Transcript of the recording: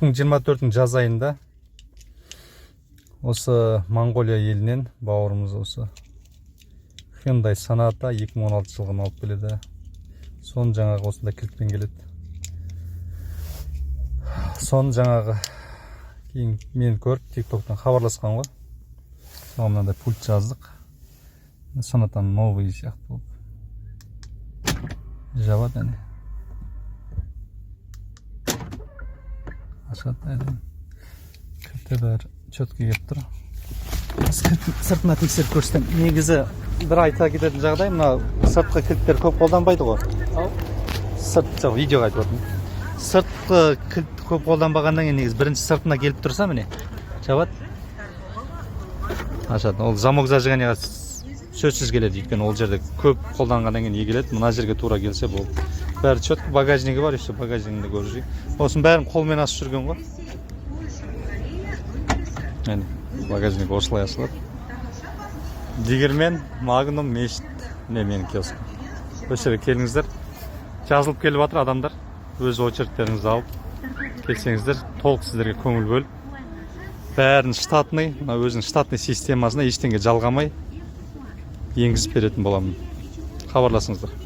2024 жаз айында осы Монголия елінен бауырымыз осы Hyundai Sonata 2016 жылғы алып келеді. Соны жаңағы осында кілтпен келеді. Соны жаңағы кейін мен көріп TikTok'тан хабарласқан ғой. Соған мынандай пульт жаздық. Sonata'ның новый сияқты болып. Жабады әне. Ашады. Кілті бәрі четкі келіп тұр. Сыртына тексеріп көрсетем. Негізі бір айта кететін жағдай, мына сыртқы кілттер көп қолданбайды ғой. Сыртқы видеоға айтып отырмын. Сыртқы кілт көп қолданбағаннан кейін негізі бірінші сыртына келіп тұрса міне жабады. Ашады. Ол замок зажиганияға сөзсіз келеді, өйткені ол жерде көп қолданғаннан кейін келеді. Мына жерге тура келсе бұл бәрі четкі, багажнигі бар, еще багажнигінде көріп жүрейін. Осының бәрін қолмен ашып жүрген ғой. Әне, багажник осылай ашылады. Дигермен, Магнум, Мешіт, менің киоск. Осы жерге келіңіздер. Жазылып келіп жатыр адамдар. Өз очередтеріңізді алып келсеңіздер, толық сіздерге көңіл бөліп. Бәрін штатный, өзінің штатный системасына ештеңе жалғамай енгізіп беретін боламын. Хабарласыңыздар.